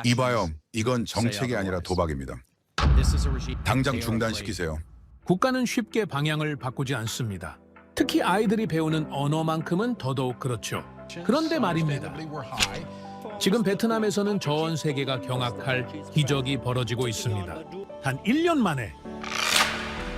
이봐요. 이건 정책이 아니라 도박입니다. 당장 중단시키세요. 국가는 쉽게 방향을 바꾸지 않습니다. 특히 아이들이 배우는 언어만큼은 더더욱 그렇죠. 그런데 말입니다. 지금 베트남에서는 저원 세계가 경악할 기적이 벌어지고 있습니다. 단 1년 만에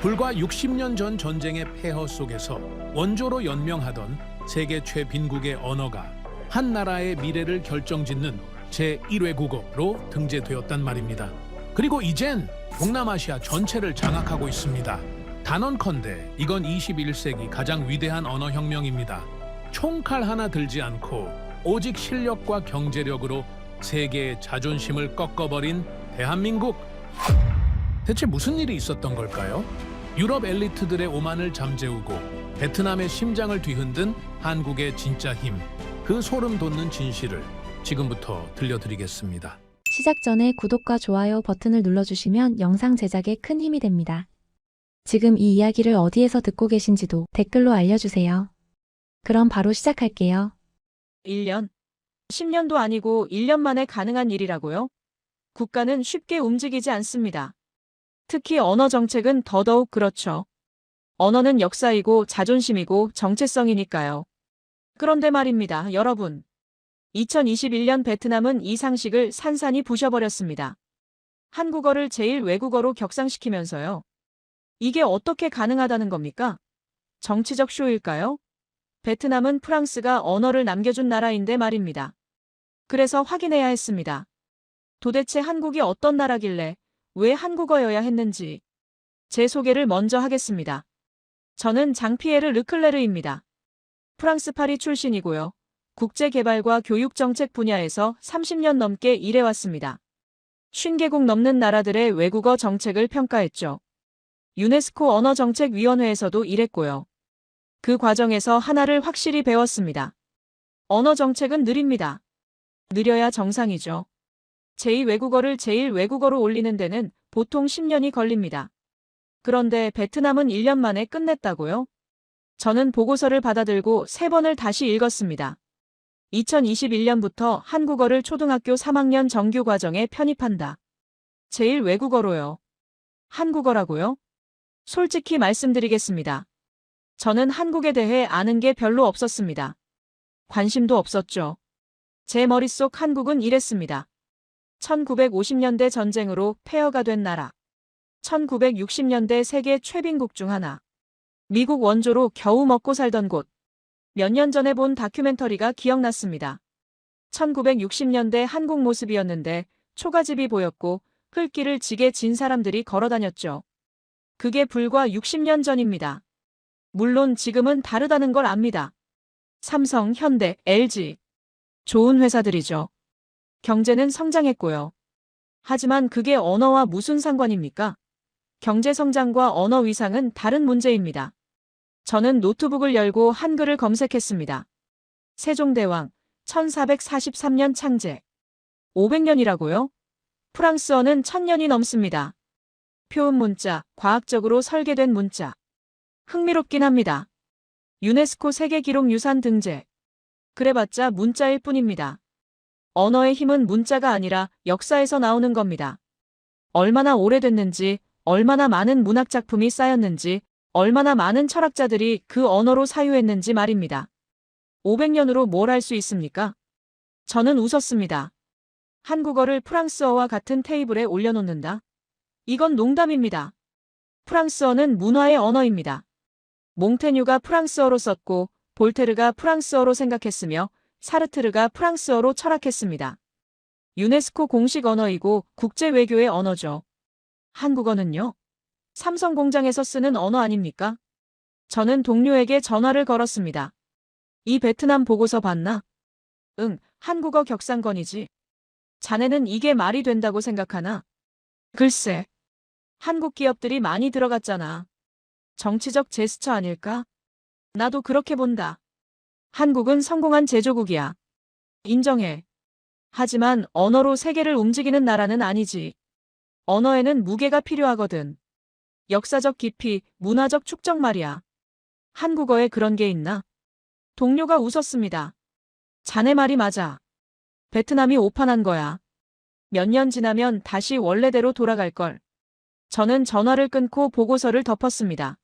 불과 60년 전 전쟁의 폐허 속에서 원조로 연명하던 세계 최빈국의 언어가 한 나라의 미래를 결정짓는 제1회 국어로 등재되었단 말입니다. 그리고 이젠 동남아시아 전체를 장악하고 있습니다. 단언컨대 이건 21세기 가장 위대한 언어혁명입니다. 총칼 하나 들지 않고 오직 실력과 경제력으로 세계의 자존심을 꺾어버린 대한민국. 대체 무슨 일이 있었던 걸까요? 유럽 엘리트들의 오만을 잠재우고 베트남의 심장을 뒤흔든 한국의 진짜 힘, 그 소름 돋는 진실을 지금부터 들려드리겠습니다. 시작 전에 구독과 좋아요 버튼을 눌러주시면 영상 제작에 큰 힘이 됩니다. 지금 이 이야기를 어디에서 듣고 계신지도 댓글로 알려주세요. 그럼 바로 시작할게요. 1년? 10년도 아니고 1년 만에 가능한 일이라고요? 국가는 쉽게 움직이지 않습니다. 특히 언어 정책은 더더욱 그렇죠. 언어는 역사이고 자존심이고 정체성이니까요. 그런데 말입니다, 여러분. 2021년 베트남은 이 상식을 산산이 부셔버렸습니다. 한국어를 제1외국어로 격상시키면서요. 이게 어떻게 가능하다는 겁니까? 정치적 쇼일까요? 베트남은 프랑스가 언어를 남겨준 나라인데 말입니다. 그래서 확인해야 했습니다. 도대체 한국이 어떤 나라길래 왜 한국어여야 했는지. 제 소개를 먼저 하겠습니다. 저는 장피에르 르클레르입니다. 프랑스 파리 출신이고요. 국제개발과 교육정책 분야에서 30년 넘게 일해왔습니다. 50개국 넘는 나라들의 외국어 정책을 평가했죠. 유네스코 언어정책위원회에서도 일했고요. 그 과정에서 하나를 확실히 배웠습니다. 언어 정책은 느립니다. 느려야 정상이죠. 제2외국어를 제1외국어로 올리는 데는 보통 10년이 걸립니다. 그런데 베트남은 1년 만에 끝냈다고요? 저는 보고서를 받아들고 3번을 다시 읽었습니다. 2021년부터 한국어를 초등학교 3학년 정규 과정에 편입한다. 제1외국어로요. 한국어라고요? 솔직히 말씀드리겠습니다. 저는 한국에 대해 아는 게 별로 없었습니다. 관심도 없었죠. 제 머릿속 한국은 이랬습니다. 1950년대 전쟁으로 폐허가 된 나라. 1960년대 세계 최빈국 중 하나. 미국 원조로 겨우 먹고 살던 곳. 몇 년 전에 본 다큐멘터리가 기억났습니다. 1960년대 한국 모습이었는데 초가집이 보였고 흙길을 지게 진 사람들이 걸어다녔죠. 그게 불과 60년 전입니다. 물론 지금은 다르다는 걸 압니다. 삼성, 현대, LG. 좋은 회사들이죠. 경제는 성장했고요. 하지만 그게 언어와 무슨 상관입니까? 경제 성장과 언어 위상은 다른 문제입니다. 저는 노트북을 열고 한글을 검색했습니다. 세종대왕, 1443년 창제. 500년이라고요? 프랑스어는 1000년이 넘습니다. 표음 문자, 과학적으로 설계된 문자. 흥미롭긴 합니다. 유네스코 세계기록유산 등재. 그래봤자 문자일 뿐입니다. 언어의 힘은 문자가 아니라 역사에서 나오는 겁니다. 얼마나 오래됐는지, 얼마나 많은 문학작품이 쌓였는지, 얼마나 많은 철학자들이 그 언어로 사유했는지 말입니다. 500년으로 뭘 할 수 있습니까? 저는 웃었습니다. 한국어를 프랑스어와 같은 테이블에 올려놓는다? 이건 농담입니다. 프랑스어는 문화의 언어입니다. 몽테뉴가 프랑스어로 썼고 볼테르가 프랑스어로 생각했으며 사르트르가 프랑스어로 철학했습니다. 유네스코 공식 언어이고 국제 외교의 언어죠. 한국어는요? 삼성 공장에서 쓰는 언어 아닙니까? 저는 동료에게 전화를 걸었습니다. 이 베트남 보고서 봤나? 응, 한국어 격상권이지. 자네는 이게 말이 된다고 생각하나? 글쎄, 한국 기업들이 많이 들어갔잖아. 정치적 제스처 아닐까? 나도 그렇게 본다. 한국은 성공한 제조국이야. 인정해. 하지만 언어로 세계를 움직이는 나라는 아니지. 언어에는 무게가 필요하거든. 역사적 깊이, 문화적 축적 말이야. 한국어에 그런 게 있나? 동료가 웃었습니다. 자네 말이 맞아. 베트남이 오판한 거야. 몇 년 지나면 다시 원래대로 돌아갈 걸. 저는 전화를 끊고 보고서를 덮었습니다.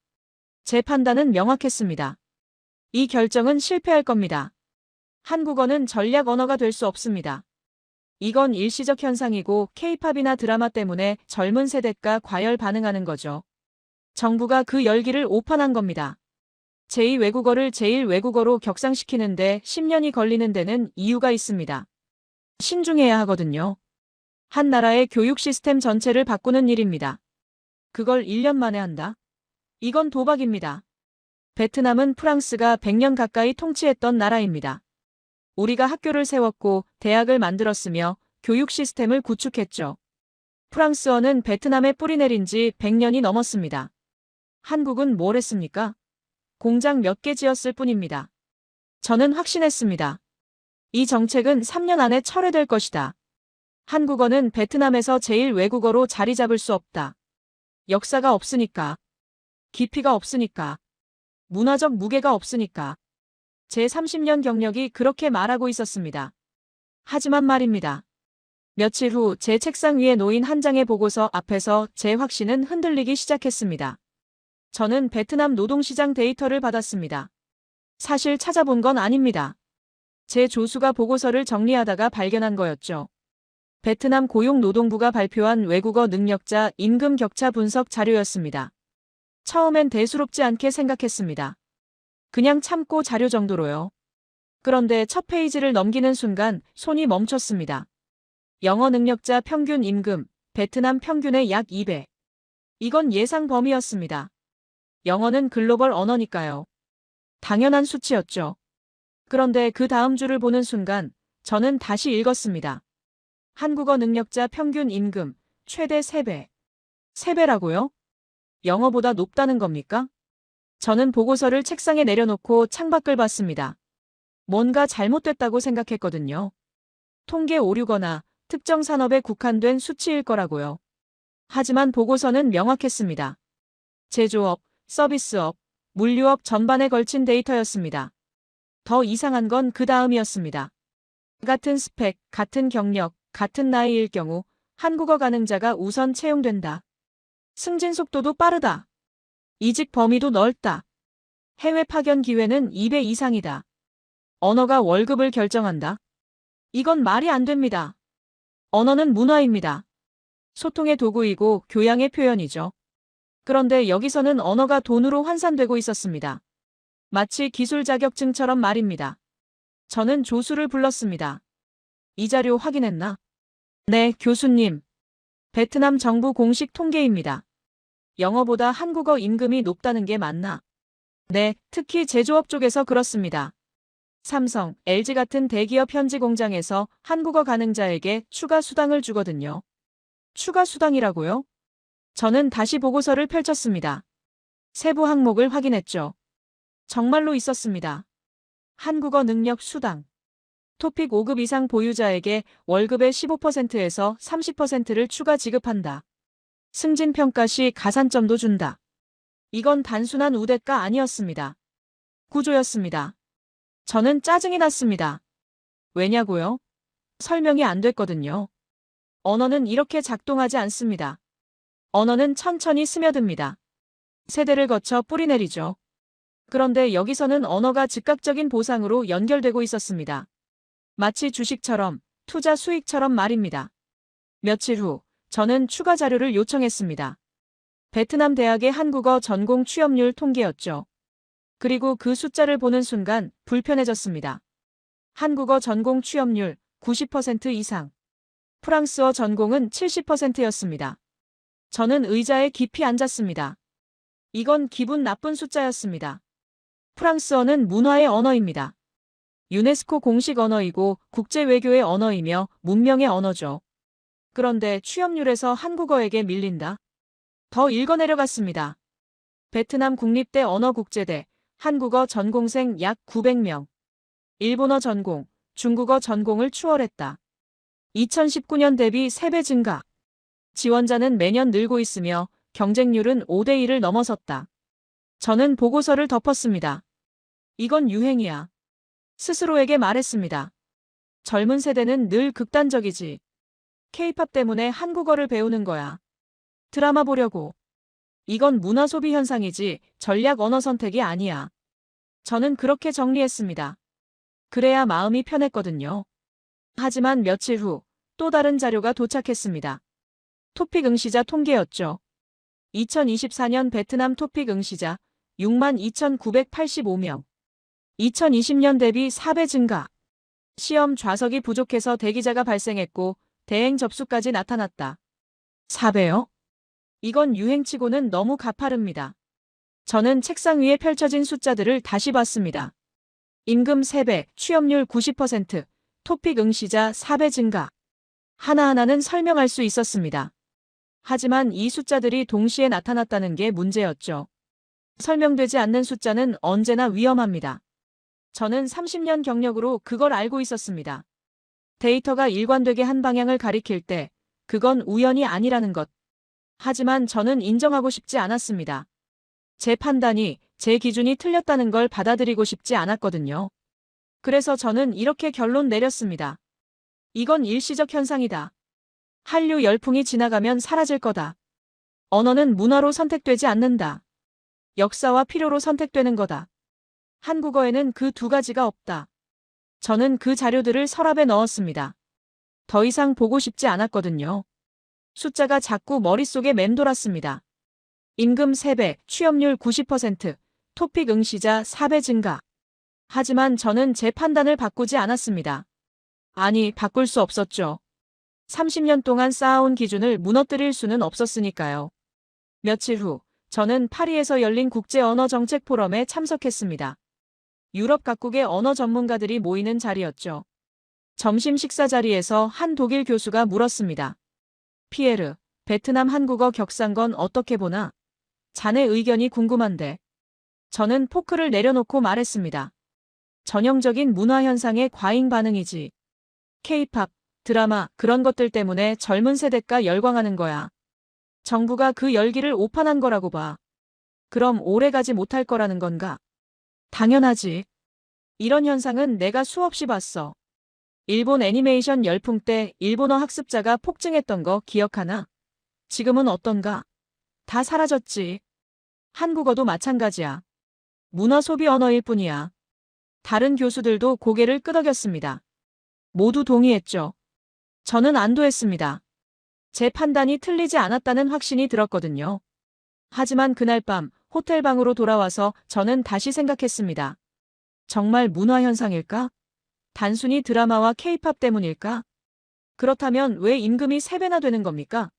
제 판단은 명확했습니다. 이 결정은 실패할 겁니다. 한국어는 전략 언어가 될 수 없습니다. 이건 일시적 현상이고 K-팝이나 드라마 때문에 젊은 세대가 과열 반응하는 거죠. 정부가 그 열기를 오판한 겁니다. 제2외국어를 제1외국어로 격상시키는데 10년이 걸리는 데는 이유가 있습니다. 신중해야 하거든요. 한 나라의 교육 시스템 전체를 바꾸는 일입니다. 그걸 1년 만에 한다? 이건 도박입니다. 베트남은 프랑스가 100년 가까이 통치했던 나라입니다. 우리가 학교를 세웠고 대학을 만들었으며 교육 시스템을 구축했죠. 프랑스어는 베트남에 뿌리내린 지 100년이 넘었습니다. 한국은 뭘 했습니까? 공장 몇 개 지었을 뿐입니다. 저는 확신했습니다. 이 정책은 3년 안에 철회될 것이다. 한국어는 베트남에서 제1외국어로 자리 잡을 수 없다. 역사가 없으니까. 깊이가 없으니까. 문화적 무게가 없으니까. 제 30년 경력이 그렇게 말하고 있었습니다. 하지만 말입니다. 며칠 후 제 책상 위에 놓인 한 장의 보고서 앞에서 제 확신은 흔들리기 시작했습니다. 저는 베트남 노동시장 데이터를 받았습니다. 사실 찾아본 건 아닙니다. 제 조수가 보고서를 정리하다가 발견한 거였죠. 베트남 고용노동부가 발표한 외국어 능력자 임금 격차 분석 자료였습니다. 처음엔 대수롭지 않게 생각했습니다. 그냥 참고 자료 정도로요. 그런데 첫 페이지를 넘기는 순간 손이 멈췄습니다. 영어 능력자 평균 임금, 베트남 평균의 약 2배. 이건 예상 범위였습니다. 영어는 글로벌 언어니까요. 당연한 수치였죠. 그런데 그 다음 줄을 보는 순간 저는 다시 읽었습니다. 한국어 능력자 평균 임금, 최대 3배. 3배라고요? 영어보다 높다는 겁니까? 저는 보고서를 책상에 내려놓고 창밖을 봤습니다. 뭔가 잘못됐다고 생각했거든요. 통계 오류거나 특정 산업에 국한된 수치일 거라고요. 하지만 보고서는 명확했습니다. 제조업, 서비스업, 물류업 전반에 걸친 데이터였습니다. 더 이상한 건 그 다음이었습니다. 같은 스펙, 같은 경력, 같은 나이일 경우 한국어 가능자가 우선 채용된다. 승진 속도도 빠르다. 이직 범위도 넓다. 해외 파견 기회는 2배 이상이다. 언어가 월급을 결정한다. 이건 말이 안 됩니다. 언어는 문화입니다. 소통의 도구이고 교양의 표현이죠. 그런데 여기서는 언어가 돈으로 환산되고 있었습니다. 마치 기술 자격증처럼 말입니다. 저는 조수를 불렀습니다. 이 자료 확인했나? 네, 교수님. 베트남 정부 공식 통계입니다. 영어보다 한국어 임금이 높다는 게 맞나? 네, 특히 제조업 쪽에서 그렇습니다. 삼성, LG 같은 대기업 현지 공장에서 한국어 가능자에게 추가 수당을 주거든요. 추가 수당이라고요? 저는 다시 보고서를 펼쳤습니다. 세부 항목을 확인했죠. 정말로 있었습니다. 한국어 능력 수당. 토픽 5급 이상 보유자에게 월급의 15%에서 30%를 추가 지급한다. 승진 평가 시 가산점도 준다. 이건 단순한 우대가 아니었습니다. 구조였습니다. 저는 짜증이 났습니다. 왜냐고요? 설명이 안 됐거든요. 언어는 이렇게 작동하지 않습니다. 언어는 천천히 스며듭니다. 세대를 거쳐 뿌리내리죠. 그런데 여기서는 언어가 즉각적인 보상으로 연결되고 있었습니다. 마치 주식처럼, 투자 수익처럼 말입니다. 며칠 후, 저는 추가 자료를 요청했습니다. 베트남 대학의 한국어 전공 취업률 통계였죠. 그리고 그 숫자를 보는 순간 불편해졌습니다. 한국어 전공 취업률 90% 이상. 프랑스어 전공은 70%였습니다. 저는 의자에 깊이 앉았습니다. 이건 기분 나쁜 숫자였습니다. 프랑스어는 문화의 언어입니다. 유네스코 공식 언어이고 국제 외교의 언어이며 문명의 언어죠. 그런데 취업률에서 한국어에게 밀린다? 더 읽어내려갔습니다. 베트남 국립대 언어국제대 한국어 전공생 약 900명. 일본어 전공, 중국어 전공을 추월했다. 2019년 대비 3배 증가. 지원자는 매년 늘고 있으며 경쟁률은 5대 1을 넘어섰다. 저는 보고서를 덮었습니다. 이건 유행이야. 스스로에게 말했습니다. 젊은 세대는 늘 극단적이지. K-팝 때문에 한국어를 배우는 거야. 드라마 보려고. 이건 문화 소비 현상이지 전략 언어 선택이 아니야. 저는 그렇게 정리했습니다. 그래야 마음이 편했거든요. 하지만 며칠 후 또 다른 자료가 도착했습니다. 토픽 응시자 통계였죠. 2024년 베트남 토픽 응시자 62,985명. 2020년 대비 4배 증가. 시험 좌석이 부족해서 대기자가 발생했고 대행 접수까지 나타났다. 4배요? 이건 유행치고는 너무 가파릅니다. 저는 책상 위에 펼쳐진 숫자들을 다시 봤습니다. 임금 3배, 취업률 90%, 토픽 응시자 4배 증가. 하나하나는 설명할 수 있었습니다. 하지만 이 숫자들이 동시에 나타났다는 게 문제였죠. 설명되지 않는 숫자는 언제나 위험합니다. 저는 30년 경력으로 그걸 알고 있었습니다. 데이터가 일관되게 한 방향을 가리킬 때 그건 우연이 아니라는 것. 하지만 저는 인정하고 싶지 않았습니다. 제 판단이, 제 기준이 틀렸다는 걸 받아들이고 싶지 않았거든요. 그래서 저는 이렇게 결론 내렸습니다. 이건 일시적 현상이다. 한류 열풍이 지나가면 사라질 거다. 언어는 문화로 선택되지 않는다. 역사와 필요로 선택되는 거다. 한국어에는 그 두 가지가 없다. 저는 그 자료들을 서랍에 넣었습니다. 더 이상 보고 싶지 않았거든요. 숫자가 자꾸 머릿속에 맴돌았습니다. 임금 3배, 취업률 90%, 토픽 응시자 4배 증가. 하지만 저는 제 판단을 바꾸지 않았습니다. 아니, 바꿀 수 없었죠. 30년 동안 쌓아온 기준을 무너뜨릴 수는 없었으니까요. 며칠 후, 저는 파리에서 열린 국제언어정책 포럼에 참석했습니다. 유럽 각국의 언어 전문가들이 모이는 자리였죠. 점심 식사 자리에서 한 독일 교수가 물었습니다. 피에르, 베트남 한국어 격상건 어떻게 보나? 자네 의견이 궁금한데. 저는 포크를 내려놓고 말했습니다. 전형적인 문화 현상의 과잉 반응이지. K-팝, 드라마, 그런 것들 때문에 젊은 세대가 열광하는 거야. 정부가 그 열기를 오판한 거라고 봐. 그럼 오래가지 못할 거라는 건가? 당연하지. 이런 현상은 내가 수없이 봤어. 일본 애니메이션 열풍 때 일본어 학습자가 폭증했던 거 기억하나? 지금은 어떤가? 다 사라졌지. 한국어도 마찬가지야. 문화 소비 언어일 뿐이야. 다른 교수들도 고개를 끄덕였습니다. 모두 동의했죠. 저는 안도했습니다. 제 판단이 틀리지 않았다는 확신이 들었거든요. 하지만 그날 밤 호텔 방으로 돌아와서 저는 다시 생각했습니다. 정말 문화 현상일까? 단순히 드라마와 K-팝 때문일까? 그렇다면 왜 임금이 3배나 되는 겁니까?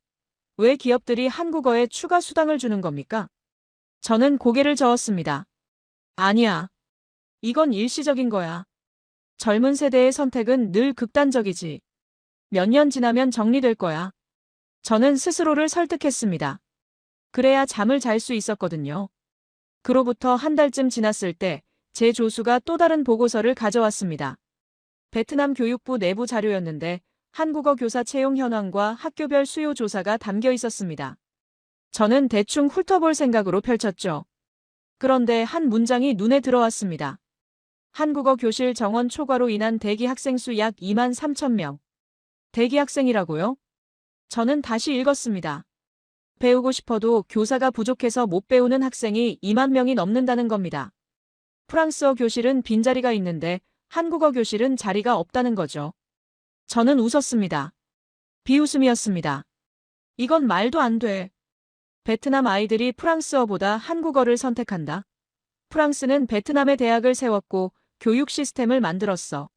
왜 기업들이 한국어에 추가 수당을 주는 겁니까? 저는 고개를 저었습니다. 아니야. 이건 일시적인 거야. 젊은 세대의 선택은 늘 극단적이지. 몇 년 지나면 정리될 거야. 저는 스스로를 설득했습니다. 그래야 잠을 잘 수 있었거든요. 그로부터 한 달쯤 지났을 때 제 조수가 또 다른 보고서를 가져왔습니다. 베트남 교육부 내부 자료였는데 한국어 교사 채용 현황과 학교별 수요 조사가 담겨 있었습니다. 저는 대충 훑어볼 생각으로 펼쳤죠. 그런데 한 문장이 눈에 들어왔습니다. 한국어 교실 정원 초과로 인한 대기 학생 수 약 2만 3천 명. 대기 학생이라고요? 저는 다시 읽었습니다. 배우고 싶어도 교사가 부족해서 못 배우는 학생이 2만 명이 넘는다는 겁니다. 프랑스어 교실은 빈자리가 있는데 한국어 교실은 자리가 없다는 거죠. 저는 웃었습니다. 비웃음이었습니다. 이건 말도 안 돼. 베트남 아이들이 프랑스어보다 한국어를 선택한다. 프랑스는 베트남에 대학을 세웠고 교육 시스템을 만들었어.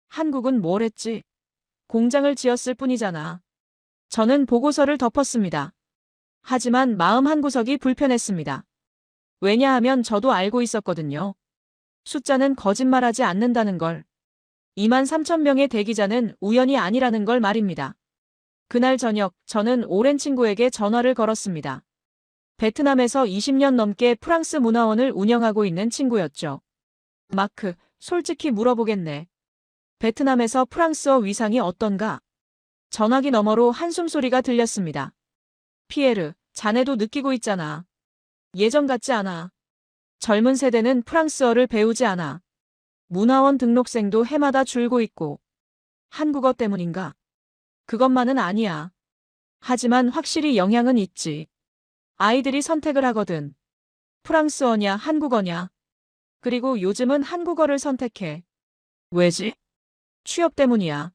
한국은 뭘 했지? 공장을 지었을 뿐이잖아. 저는 보고서를 덮었습니다. 하지만 마음 한구석이 불편했습니다. 왜냐하면 저도 알고 있었거든요. 숫자는 거짓말하지 않는다는 걸. 2만 3천 명의 대기자는 우연이 아니라는 걸 말입니다. 그날 저녁 저는 오랜 친구에게 전화를 걸었습니다. 베트남에서 20년 넘게 프랑스 문화원을 운영하고 있는 친구였죠. 마크, 솔직히 물어보겠네. 베트남에서 프랑스어 위상이 어떤가? 전화기 너머로 한숨 소리가 들렸습니다. 피에르, 자네도 느끼고 있잖아. 예전 같지 않아. 젊은 세대는 프랑스어를 배우지 않아. 문화원 등록생도 해마다 줄고 있고. 한국어 때문인가? 그것만은 아니야. 하지만 확실히 영향은 있지. 아이들이 선택을 하거든. 프랑스어냐, 한국어냐. 그리고 요즘은 한국어를 선택해. 왜지? 취업 때문이야.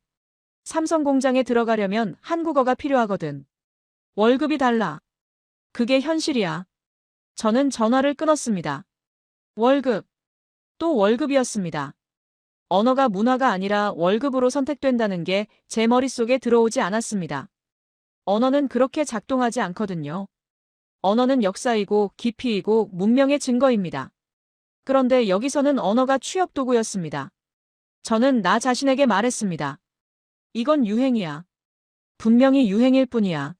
삼성 공장에 들어가려면 한국어가 필요하거든. 월급이 달라. 그게 현실이야. 저는 전화를 끊었습니다. 월급. 또 월급이었습니다. 언어가 문화가 아니라 월급으로 선택된다는 게 제 머릿속에 들어오지 않았습니다. 언어는 그렇게 작동하지 않거든요. 언어는 역사이고 깊이이고 문명의 증거입니다. 그런데 여기서는 언어가 취업 도구였습니다. 저는 나 자신에게 말했습니다. 이건 유행이야. 분명히 유행일 뿐이야.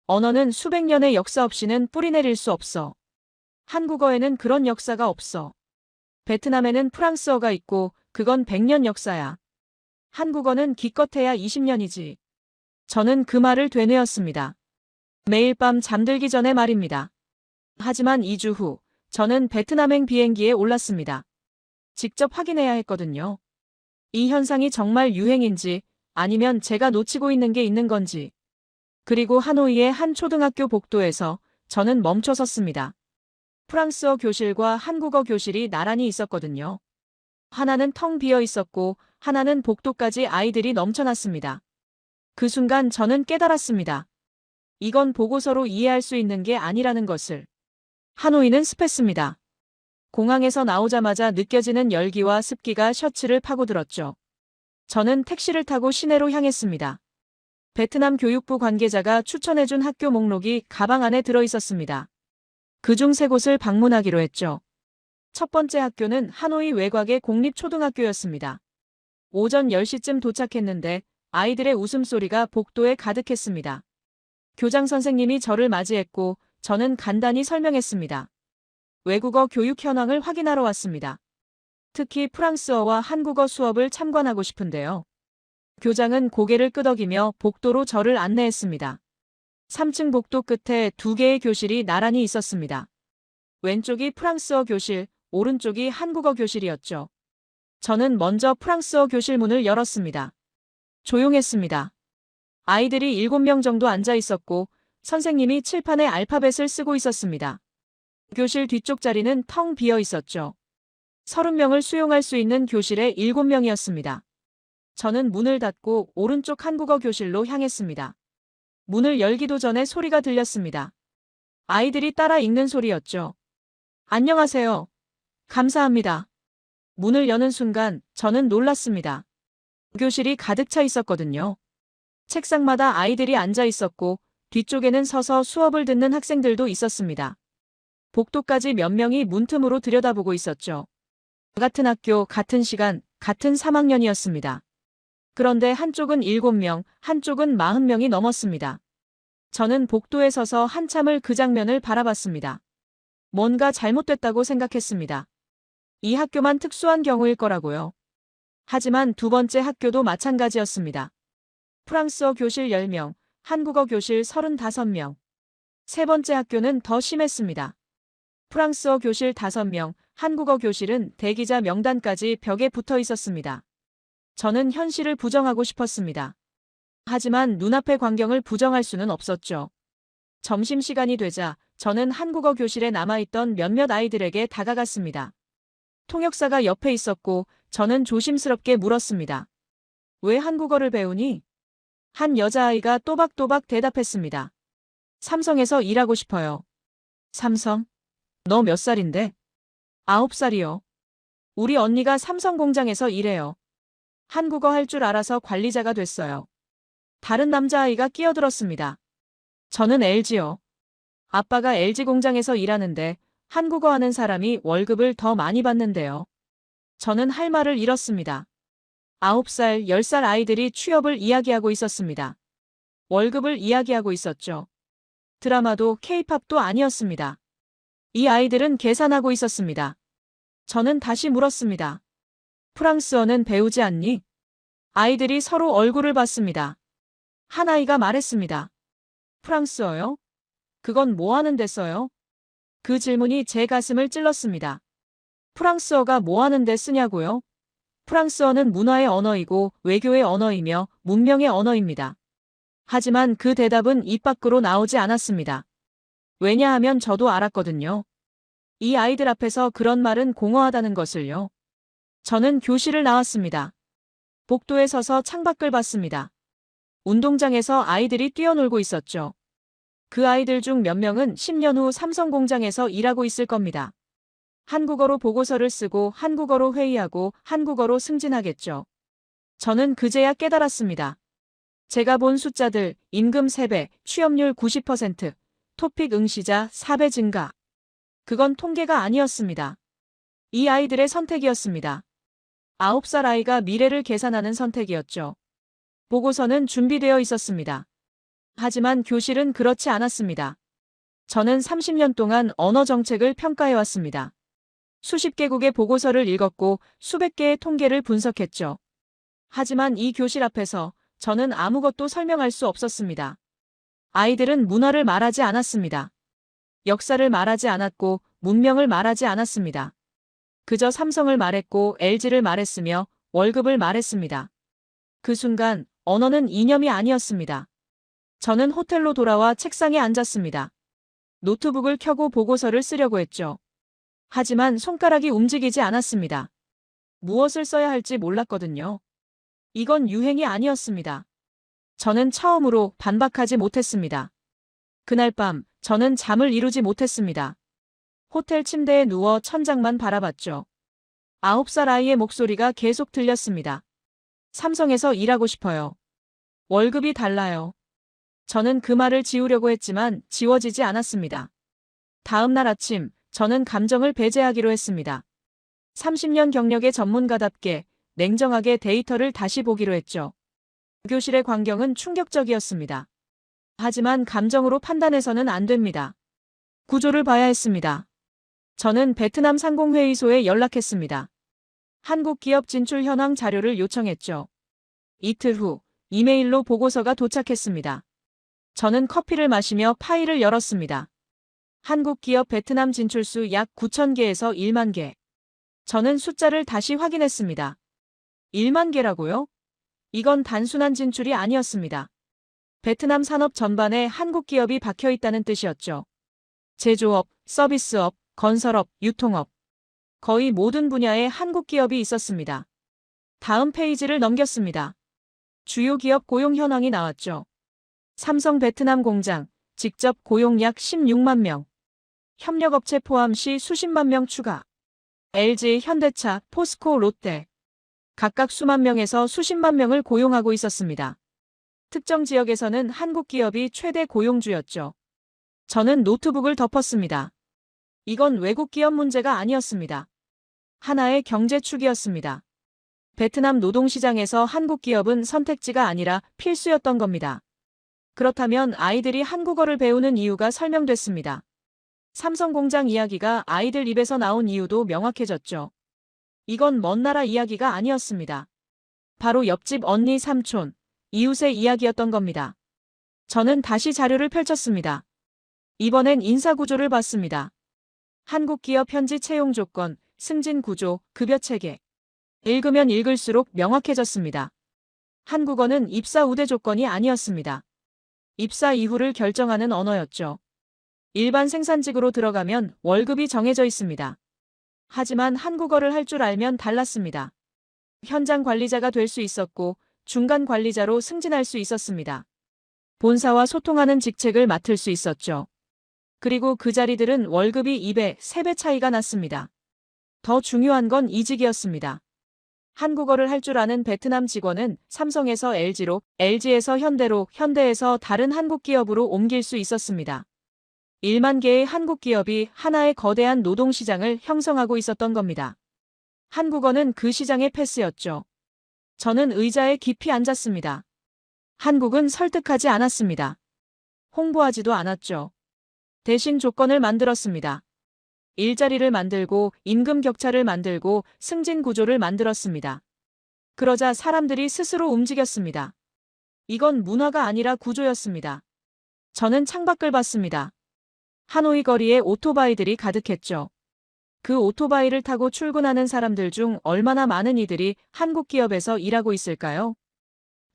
언어는 수백 년의 역사 없이는 뿌리내릴 수 없어. 한국어에는 그런 역사가 없어. 베트남에는 프랑스어가 있고 그건 100년 역사야. 한국어는 기껏해야 20년이지. 저는 그 말을 되뇌었습니다. 매일 밤 잠들기 전에 말입니다. 하지만 2주 후 저는 베트남행 비행기에 올랐습니다. 직접 확인해야 했거든요. 이 현상이 정말 유행인지 아니면 제가 놓치고 있는 게 있는 건지. 그리고 하노이의 한 초등학교 복도에서 저는 멈춰 섰습니다. 프랑스어 교실과 한국어 교실이 나란히 있었거든요. 하나는 텅 비어 있었고 하나는 복도까지 아이들이 넘쳐났습니다. 그 순간 저는 깨달았습니다. 이건 보고서로 이해할 수 있는 게 아니라는 것을. 하노이는 습했습니다. 공항에서 나오자마자 느껴지는 열기와 습기가 셔츠를 파고들었죠. 저는 택시를 타고 시내로 향했습니다. 베트남 교육부 관계자가 추천해준 학교 목록이 가방 안에 들어 있었습니다. 그중 3곳을 방문하기로 했죠. 첫 번째 학교는 하노이 외곽의 공립초등학교였습니다. 오전 10시쯤 도착했는데 아이들의 웃음소리가 복도에 가득했습니다. 교장 선생님이 저를 맞이했고 저는 간단히 설명했습니다. 외국어 교육 현황을 확인하러 왔습니다. 특히 프랑스어와 한국어 수업을 참관하고 싶은데요. 교장은 고개를 끄덕이며 복도로 저를 안내했습니다. 3층 복도 끝에 2개의 교실이 나란히 있었습니다. 왼쪽이 프랑스어 교실, 오른쪽이 한국어 교실이었죠. 저는 먼저 프랑스어 교실 문을 열었습니다. 조용했습니다. 아이들이 7명 정도 앉아 있었고 선생님이 칠판에 알파벳을 쓰고 있었습니다. 교실 뒤쪽 자리는 텅 비어 있었죠. 30명을 수용할 수 있는 교실에 7명이었습니다. 저는 문을 닫고 오른쪽 한국어 교실로 향했습니다. 문을 열기도 전에 소리가 들렸습니다. 아이들이 따라 읽는 소리였죠. 안녕하세요. 감사합니다. 문을 여는 순간 저는 놀랐습니다. 교실이 가득 차 있었거든요. 책상마다 아이들이 앉아 있었고 뒤쪽에는 서서 수업을 듣는 학생들도 있었습니다. 복도까지 몇 명이 문틈으로 들여다보고 있었죠. 같은 학교, 같은 시간, 같은 3학년이었습니다. 그런데 한쪽은 7명, 한쪽은 40명이 넘었습니다. 저는 복도에 서서 한참을 그 장면을 바라봤습니다. 뭔가 잘못됐다고 생각했습니다. 이 학교만 특수한 경우일 거라고요. 하지만 두 번째 학교도 마찬가지였습니다. 프랑스어 교실 10명, 한국어 교실 35명. 세 번째 학교는 더 심했습니다. 프랑스어 교실 5명, 한국어 교실은 대기자 명단까지 벽에 붙어 있었습니다. 저는 현실을 부정하고 싶었습니다. 하지만 눈앞의 광경을 부정할 수는 없었죠. 점심시간이 되자 저는 한국어 교실에 남아있던 몇몇 아이들에게 다가갔습니다. 통역사가 옆에 있었고 저는 조심스럽게 물었습니다. 왜 한국어를 배우니? 한 여자아이가 또박또박 대답했습니다. 삼성에서 일하고 싶어요. 삼성? 너 몇 살인데? 9살이요. 우리 언니가 삼성 공장에서 일해요. 한국어 할 줄 알아서 관리자가 됐어요. 다른 남자아이가 끼어들었습니다. 저는 LG요. 아빠가 LG 공장에서 일하는데 한국어 하는 사람이 월급을 더 많이 받는데요. 저는 할 말을 잃었습니다. 9살, 10살 아이들이 취업을 이야기하고 있었습니다. 월급을 이야기하고 있었죠. 드라마도 K-팝도 아니었습니다. 이 아이들은 계산하고 있었습니다. 저는 다시 물었습니다. 프랑스어는 배우지 않니? 아이들이 서로 얼굴을 봤습니다. 한 아이가 말했습니다. 프랑스어요? 그건 뭐 하는 데 써요? 그 질문이 제 가슴을 찔렀습니다. 프랑스어가 뭐 하는 데 쓰냐고요? 프랑스어는 문화의 언어이고 외교의 언어이며 문명의 언어입니다. 하지만 그 대답은 입 밖으로 나오지 않았습니다. 왜냐하면 저도 알았거든요. 이 아이들 앞에서 그런 말은 공허하다는 것을요. 저는 교실을 나왔습니다. 복도에 서서 창밖을 봤습니다. 운동장에서 아이들이 뛰어놀고 있었죠. 그 아이들 중 몇 명은 10년 후 삼성공장에서 일하고 있을 겁니다. 한국어로 보고서를 쓰고 한국어로 회의하고 한국어로 승진하겠죠. 저는 그제야 깨달았습니다. 제가 본 숫자들, 임금 3배, 취업률 90%, 토픽 응시자 4배 증가. 그건 통계가 아니었습니다. 이 아이들의 선택이었습니다. 9살 아이가 미래를 계산하는 선택이었죠. 보고서는 준비되어 있었습니다. 하지만 교실은 그렇지 않았습니다. 저는 30년 동안 언어 정책을 평가해왔습니다. 수십 개국의 보고서를 읽었고 수백 개의 통계를 분석했죠. 하지만 이 교실 앞에서 저는 아무것도 설명할 수 없었습니다. 아이들은 문화를 말하지 않았습니다. 역사를 말하지 않았고 문명을 말하지 않았습니다. 그저 삼성을 말했고 LG를 말했으며 월급을 말했습니다. 그 순간 언어는 이념이 아니었습니다. 저는 호텔로 돌아와 책상에 앉았습니다. 노트북을 켜고 보고서를 쓰려고 했죠. 하지만 손가락이 움직이지 않았습니다. 무엇을 써야 할지 몰랐거든요. 이건 유행이 아니었습니다. 저는 처음으로 반박하지 못했습니다. 그날 밤 저는 잠을 이루지 못했습니다. 호텔 침대에 누워 천장만 바라봤죠. 9살 아이의 목소리가 계속 들렸습니다. 삼성에서 일하고 싶어요. 월급이 달라요. 저는 그 말을 지우려고 했지만 지워지지 않았습니다. 다음 날 아침 저는 감정을 배제하기로 했습니다. 30년 경력의 전문가답게 냉정하게 데이터를 다시 보기로 했죠. 교실의 광경은 충격적이었습니다. 하지만 감정으로 판단해서는 안 됩니다. 구조를 봐야 했습니다. 저는 베트남 상공회의소에 연락했습니다. 한국 기업 진출 현황 자료를 요청했죠. 이틀 후 이메일로 보고서가 도착했습니다. 저는 커피를 마시며 파일을 열었습니다. 한국 기업 베트남 진출수 약 9,000개에서 1만 개. 저는 숫자를 다시 확인했습니다. 1만 개라고요? 이건 단순한 진출이 아니었습니다. 베트남 산업 전반에 한국 기업이 박혀 있다는 뜻이었죠. 제조업, 서비스업, 건설업, 유통업. 거의 모든 분야에 한국 기업이 있었습니다. 다음 페이지를 넘겼습니다. 주요 기업 고용 현황이 나왔죠. 삼성 베트남 공장, 직접 고용 약 16만 명. 협력업체 포함 시 수십만 명 추가. LG, 현대차, 포스코, 롯데. 각각 수만 명에서 수십만 명을 고용하고 있었습니다. 특정 지역에서는 한국 기업이 최대 고용주였죠. 저는 노트북을 덮었습니다. 이건 외국 기업 문제가 아니었습니다. 하나의 경제축이었습니다. 베트남 노동시장에서 한국 기업은 선택지가 아니라 필수였던 겁니다. 그렇다면 아이들이 한국어를 배우는 이유가 설명됐습니다. 삼성공장 이야기가 아이들 입에서 나온 이유도 명확해졌죠. 이건 먼 나라 이야기가 아니었습니다. 바로 옆집 언니 삼촌, 이웃의 이야기였던 겁니다. 저는 다시 자료를 펼쳤습니다. 이번엔 인사구조를 봤습니다. 한국 기업 현지 채용 조건, 승진 구조, 급여 체계. 읽으면 읽을수록 명확해졌습니다. 한국어는 입사 우대 조건이 아니었습니다. 입사 이후를 결정하는 언어였죠. 일반 생산직으로 들어가면 월급이 정해져 있습니다. 하지만 한국어를 할 줄 알면 달랐습니다. 현장 관리자가 될 수 있었고 중간 관리자로 승진할 수 있었습니다. 본사와 소통하는 직책을 맡을 수 있었죠. 그리고 그 자리들은 월급이 2배, 3배 차이가 났습니다. 더 중요한 건 이직이었습니다. 한국어를 할 줄 아는 베트남 직원은 삼성에서 LG로, LG에서 현대로, 현대에서 다른 한국 기업으로 옮길 수 있었습니다. 1만 개의 한국 기업이 하나의 거대한 노동시장을 형성하고 있었던 겁니다. 한국어는 그 시장의 패스였죠. 저는 의자에 깊이 앉았습니다. 한국은 설득하지 않았습니다. 홍보하지도 않았죠. 대신 조건을 만들었습니다. 일자리를 만들고 임금 격차를 만들고 승진 구조를 만들었습니다. 그러자 사람들이 스스로 움직였습니다. 이건 문화가 아니라 구조였습니다. 저는 창밖을 봤습니다. 하노이 거리에 오토바이들이 가득했죠. 그 오토바이를 타고 출근하는 사람들 중 얼마나 많은 이들이 한국 기업에서 일하고 있을까요?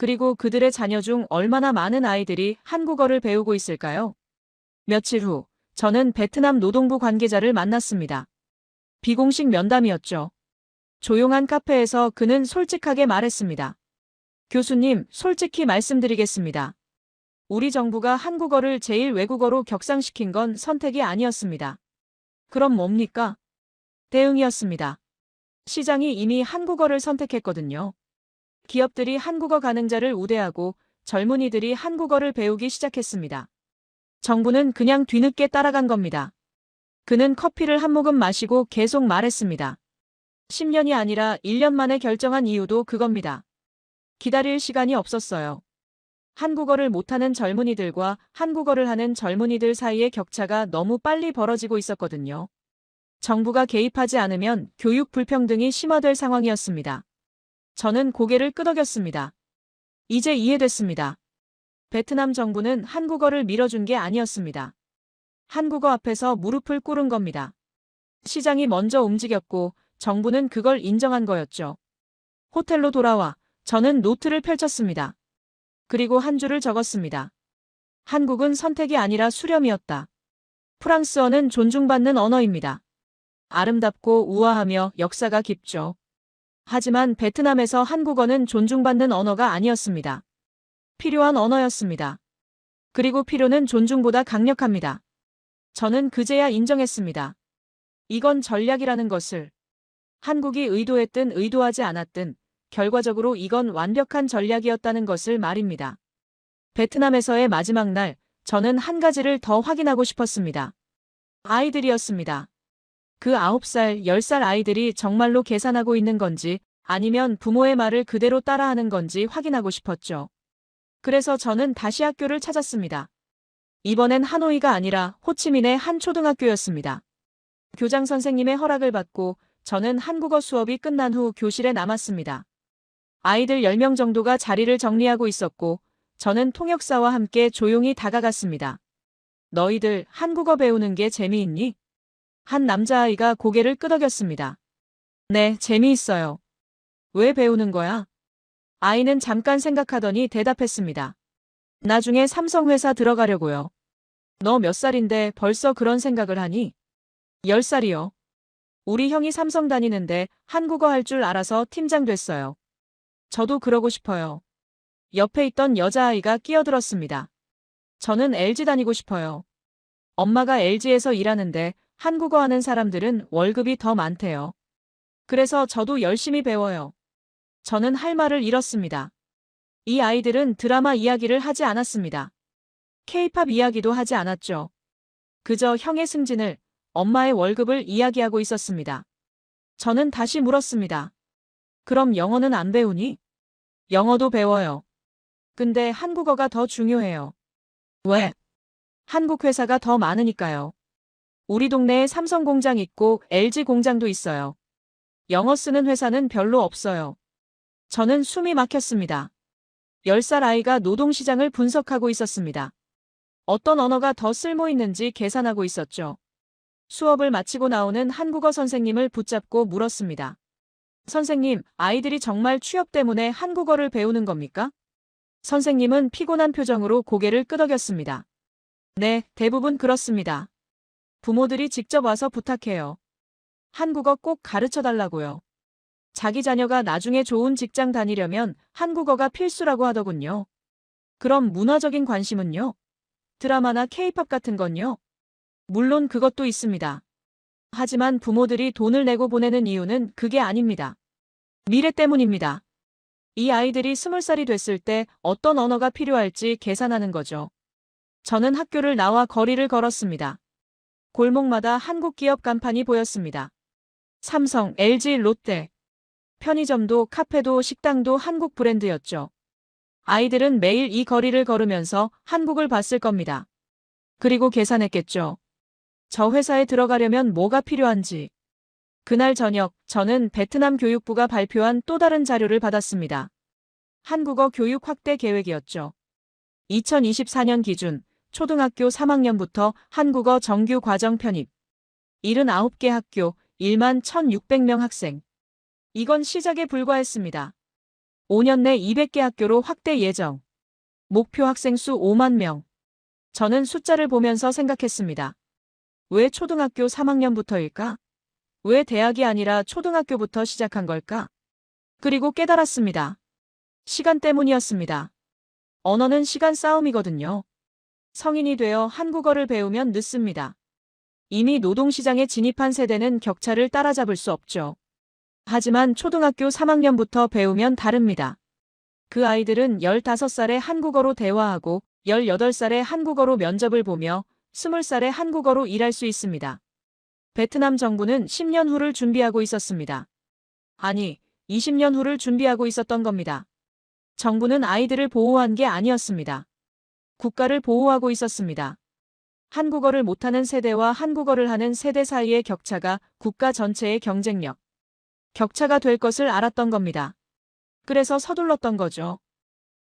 그리고 그들의 자녀 중 얼마나 많은 아이들이 한국어를 배우고 있을까요? 며칠 후, 저는 베트남 노동부 관계자를 만났습니다. 비공식 면담이었죠. 조용한 카페에서 그는 솔직하게 말했습니다. 교수님, 솔직히 말씀드리겠습니다. 우리 정부가 한국어를 제일 외국어로 격상시킨 건 선택이 아니었습니다. 그럼 뭡니까? 대응이었습니다. 시장이 이미 한국어를 선택했거든요. 기업들이 한국어 가능자를 우대하고 젊은이들이 한국어를 배우기 시작했습니다. 정부는 그냥 뒤늦게 따라간 겁니다. 그는 커피를 한 모금 마시고 계속 말했습니다. 10년이 아니라 1년 만에 결정한 이유도 그겁니다. 기다릴 시간이 없었어요. 한국어를 못하는 젊은이들과 한국어를 하는 젊은이들 사이의 격차가 너무 빨리 벌어지고 있었거든요. 정부가 개입하지 않으면 교육 불평등이 심화될 상황이었습니다. 저는 고개를 끄덕였습니다. 이제 이해됐습니다. 베트남 정부는 한국어를 밀어준 게 아니었습니다. 한국어 앞에서 무릎을 꿇은 겁니다. 시장이 먼저 움직였고 정부는 그걸 인정한 거였죠. 호텔로 돌아와 저는 노트를 펼쳤습니다. 그리고 한 줄을 적었습니다. 한국은 선택이 아니라 수렴이었다. 프랑스어는 존중받는 언어입니다. 아름답고 우아하며 역사가 깊죠. 하지만 베트남에서 한국어는 존중받는 언어가 아니었습니다. 필요한 언어였습니다. 그리고 필요는 존중보다 강력합니다. 저는 그제야 인정했습니다. 이건 전략이라는 것을. 한국이 의도했든 의도하지 않았든 결과적으로 이건 완벽한 전략이었다는 것을 말입니다. 베트남에서의 마지막 날, 저는 한 가지를 더 확인하고 싶었습니다. 아이들이었습니다. 그 9살, 10살 아이들이 정말로 계산하고 있는 건지 아니면 부모의 말을 그대로 따라하는 건지 확인하고 싶었죠. 그래서 저는 다시 학교를 찾았습니다. 이번엔 하노이가 아니라 호치민의 한 초등학교였습니다. 교장 선생님의 허락을 받고 저는 한국어 수업이 끝난 후 교실에 남았습니다. 아이들 10명 정도가 자리를 정리하고 있었고 저는 통역사와 함께 조용히 다가갔습니다. 너희들 한국어 배우는 게 재미있니? 한 남자아이가 고개를 끄덕였습니다. 네, 재미있어요. 왜 배우는 거야? 아이는 잠깐 생각하더니 대답했습니다. 나중에 삼성회사 들어가려고요. 너 몇 살인데 벌써 그런 생각을 하니? 10살이요. 우리 형이 삼성 다니는데 한국어 할 줄 알아서 팀장 됐어요. 저도 그러고 싶어요. 옆에 있던 여자아이가 끼어들었습니다. 저는 LG 다니고 싶어요. 엄마가 LG에서 일하는데 한국어 하는 사람들은 월급이 더 많대요. 그래서 저도 열심히 배워요. 저는 할 말을 잃었습니다. 이 아이들은 드라마 이야기를 하지 않았습니다. K-팝 이야기도 하지 않았죠. 그저 형의 승진을, 엄마의 월급을 이야기하고 있었습니다. 저는 다시 물었습니다. 그럼 영어는 안 배우니? 영어도 배워요. 근데 한국어가 더 중요해요. 왜? 한국 회사가 더 많으니까요. 우리 동네에 삼성 공장 있고 LG 공장도 있어요. 영어 쓰는 회사는 별로 없어요. 저는 숨이 막혔습니다. 10살 아이가 노동시장을 분석하고 있었습니다. 어떤 언어가 더 쓸모 있는지 계산하고 있었죠. 수업을 마치고 나오는 한국어 선생님을 붙잡고 물었습니다. 선생님, 아이들이 정말 취업 때문에 한국어를 배우는 겁니까? 선생님은 피곤한 표정으로 고개를 끄덕였습니다. 네, 대부분 그렇습니다. 부모들이 직접 와서 부탁해요. 한국어 꼭 가르쳐 달라고요. 자기 자녀가 나중에 좋은 직장 다니려면 한국어가 필수라고 하더군요. 그럼 문화적인 관심은요? 드라마나 K-팝 같은 건요? 물론 그것도 있습니다. 하지만 부모들이 돈을 내고 보내는 이유는 그게 아닙니다. 미래 때문입니다. 이 아이들이 20살이 됐을 때 어떤 언어가 필요할지 계산하는 거죠. 저는 학교를 나와 거리를 걸었습니다. 골목마다 한국 기업 간판이 보였습니다. 삼성, LG, 롯데. 편의점도 카페도 식당도 한국 브랜드였죠. 아이들은 매일 이 거리를 걸으면서 한국을 봤을 겁니다. 그리고 계산했겠죠. 저 회사에 들어가려면 뭐가 필요한지. 그날 저녁, 저는 베트남 교육부가 발표한 또 다른 자료를 받았습니다. 한국어 교육 확대 계획이었죠. 2024년 기준 초등학교 3학년부터 한국어 정규 과정 편입. 79개 학교, 1만 1,600명 학생. 이건 시작에 불과했습니다. 5년 내 200개 학교로 확대 예정. 목표 학생 수 5만 명. 저는 숫자를 보면서 생각했습니다. 왜 초등학교 3학년부터일까? 왜 대학이 아니라 초등학교부터 시작한 걸까? 그리고 깨달았습니다. 시간 때문이었습니다. 언어는 시간 싸움이거든요. 성인이 되어 한국어를 배우면 늦습니다. 이미 노동시장에 진입한 세대는 격차를 따라잡을 수 없죠. 하지만 초등학교 3학년부터 배우면 다릅니다. 그 아이들은 15살에 한국어로 대화하고 18살에 한국어로 면접을 보며 20살에 한국어로 일할 수 있습니다. 베트남 정부는 10년 후를 준비하고 있었습니다. 아니, 20년 후를 준비하고 있었던 겁니다. 정부는 아이들을 보호한 게 아니었습니다. 국가를 보호하고 있었습니다. 한국어를 못하는 세대와 한국어를 하는 세대 사이의 격차가 국가 전체의 경쟁력, 격차가 될 것을 알았던 겁니다. 그래서 서둘렀던 거죠.